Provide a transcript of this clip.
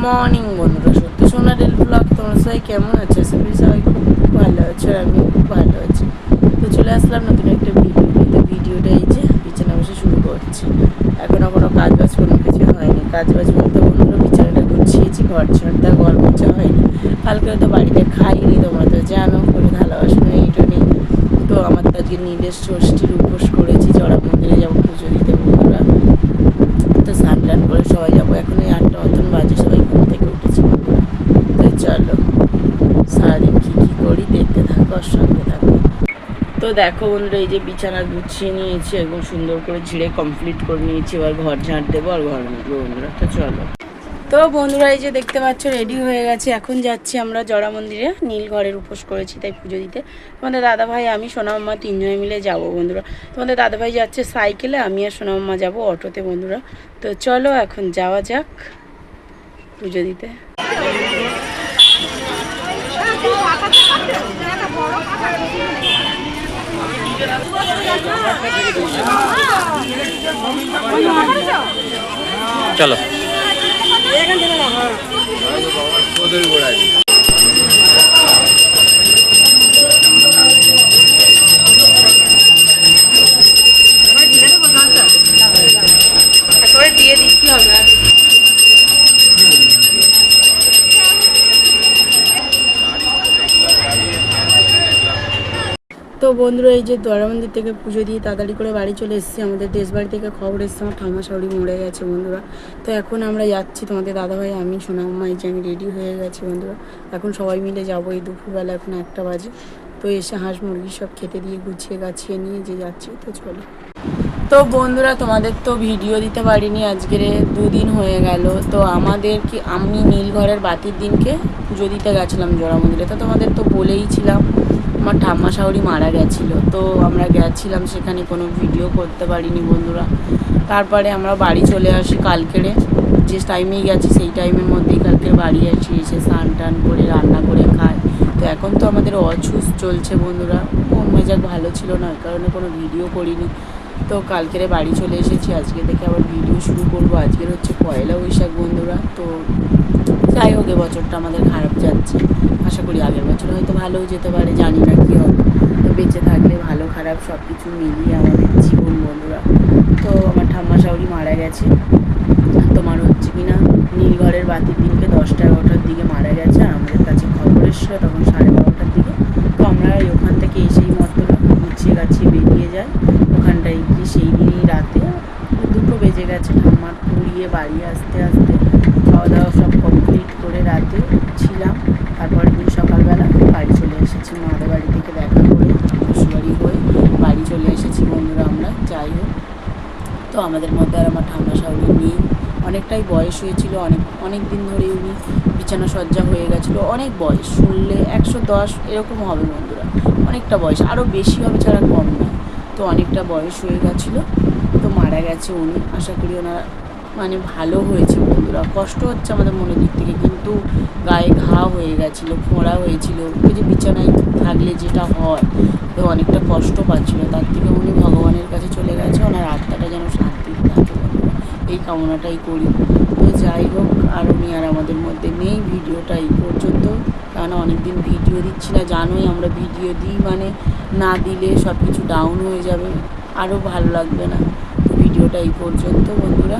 Morning বন্ধুরা, সত্যি সোনা ডেল ব্লগ তোমরা সবাই কেমন আছে? সবাই খুব ভালো আছে আর আমি খুব ভালো আছি। তো চলে আসলাম নতুন একটা ভিডিওটা এই যে বিছানা বসে শুরু করছি। এখনও কোনো কাজবাজ কোনো কিছু হয়নি। কাজবাজ বলতে বন্ধুরা বিছানাটা গুছিয়েছি, ঘর ঝাড়টা ঘর মোছা হয়নি। কালকে তো বাড়িতে খাইনি, তোমরা তো জানো, কোনো ভালোবাসা নেই, এটা নেই। তো আমার তো আজকে নীলের ষষ্ঠীর উপোস করেছি, জড়া মন্দিরে যাবো পুজো দিতে বন্ধুরা। তো স্নান টান করে সবাই যাবো, এখন এই 8টা মতন বাজে, সবাই ঘুম থেকে উঠেছি বন্ধুরা। তো চলো সারাদিন কী কী করি দেখতে থাকো আর সঙ্গে থাকো। তো দেখো বন্ধুরা, এই যে বিছানা গুছিয়ে নিয়েছি, একদম সুন্দর করে ঝিড়ে কমপ্লিট করে নিয়েছি। এবার ঘর ঝাঁট দেবো আর ঘর মুছবো বন্ধুরা। তো চলো। তো বন্ধুরা, এই যে দেখতে পাচ্ছ রেডি হয়ে গেছে, এখন যাচ্ছি আমরা জড়া মন্দিরে। নীল ঘরের উপোস করেছি তাই পুজো দিতে। তোমাদের দাদাভাই, আমি, সোনামাম্মা তিনজনে মিলে যাব বন্ধুরা। তোমাদের দাদাভাই যাচ্ছে সাইকেলে, আমি আর সোনামাম্মা যাব অটোতে বন্ধুরা। তো চলো এখন যাওয়া যাক পুজো দিতে। চলো। দিয়ে দিচ্ছি হবে। তো বন্ধুরা, এই যে জড়া মন্দির থেকে পুজো দিয়ে তাড়াতাড়ি করে বাড়ি চলে এসেছি। আমাদের দেশ বাড়ি থেকে খবর এসেছে আমার ঠাম্মা শাশুড়ি মরে গেছে বন্ধুরা। তো এখন আমরা যাচ্ছি, তোমাদের দাদাভাই, আমি, সোনাম্মা, এই যে আমি রেডি হয়ে গেছি বন্ধুরা। এখন সবাই মিলে যাবো এই দুপুরবেলা, এখন 1টা বাজে। তো এসে হাঁস মুরগি সব খেতে দিয়ে গুছিয়ে গাছিয়ে নিয়ে যে যাচ্ছি। তো চলো। তো বন্ধুরা, তোমাদের তো ভিডিও দিতে পারিনি, আজকের 2 দিন হয়ে গেল। তো আমি নীলঘরের বাতির দিনকে পুজো দিতে গেছিলাম জড়া মন্দিরে। তো তোমাদের তো বলেইছিলাম আমার ঠাম্মা শাশুড়ি মারা গেছিলো। তো আমরা গেছিলাম সেখানে, কোনো ভিডিও করতে পারিনি বন্ধুরা। তারপরে আমরা বাড়ি চলে আসি কালকেরে, যে টাইমেই গেছি সেই টাইমের মধ্যেই কালকে বাড়ি আসি। এসে স্নান টান করে রান্না করে খাই। তো এখন তো আমাদের অছুস চলছে বন্ধুরা, মন মেজাজ ভালো ছিল না, ওই কারণে কোনো ভিডিও করিনি। তো কালকেরে বাড়ি চলে এসেছি, আজকে থেকে আবার ভিডিও শুরু করবো। আজকের হচ্ছে পয়লা বৈশাখ বন্ধুরা। তো যাই হোক, এবছরটা আমাদের খারাপ যাচ্ছে। আশা করি আগের বছর হয়তো ভালোও যেতে পারে, জানি না কী হবে। তো বেঁচে থাকলে ভালো খারাপ সব কিছু মিলিয়ে আমাদের জীবন বন্ধুরা। তো আমার ঠাম্মা শাশুড়ি মারা গেছে, তোমার হচ্ছে কি না নীলঘরের বাতির দিনকে 10টা-11টার দিকে মারা গেছে। আর আমাদের কাছে খবর এসেছিলো তখন 12:30টার দিকে। তো আমরা ওখান থেকে এসেই মতো গুছিয়ে গাছিয়ে বেরিয়ে যাই। ওখানটায় গিয়ে সেই দিনই রাতে 2টো বেজে গেছে ঠাম্মার পুড়িয়ে বাড়ি আসতে আসতে। খাওয়া দাওয়া সব কমপ্লিট করে রাতে ছিলাম। তারপরের দিন সকালবেলা বাড়ি চলে এসেছি, মাদের বাড়ি থেকে দেখা করে শ্বশুরবাড়ি হয়ে বাড়ি চলে এসেছি বন্ধুরা আমরা। যাই হোক, তো আমাদের মধ্যে আর আমার ঠাম্মা শাশুড়ি নেই, অনেকটাই বয়স হয়েছিল, অনেক দিন ধরেই উনি বিছানা সজ্জা হয়ে গেছিলো। অনেক বয়স, শুনলে 110 এরকম হবে বন্ধুরা, অনেকটা বয়স, আরও বেশি হবে ছাড়া কম নয়। তো অনেকটা বয়স হয়ে গেছিলো, তো মারা গেছে উনি। আশা করি ওনার ভালো হয়েছে বন্ধুরা। কষ্ট হচ্ছে আমাদের মনের দিক থেকে, কিন্তু গায়ে ঘা হয়ে গেছিলো, ফোঁড়া হয়েছিল, ওই যে বিছানায় থাকলে যেটা হয়, তো অনেকটা কষ্ট পাচ্ছিলো। তার থেকে উনি ভগবানের কাছে চলে গেছে, ওনার আত্মাটা যেন শান্তি থাকে বন্ধুরা, এই কামনাটাই করি। তো যাই হোক, আর উনি আর আমাদের মধ্যে নেই। ভিডিওটা এই পর্যন্ত, কারণ অনেকদিন ভিডিও দিচ্ছি না, জানোই আমরা ভিডিও দিই না দিলে সব কিছু ডাউন হয়ে যাবে, আরও ভালো লাগবে না। তো ভিডিওটা এই পর্যন্ত বন্ধুরা।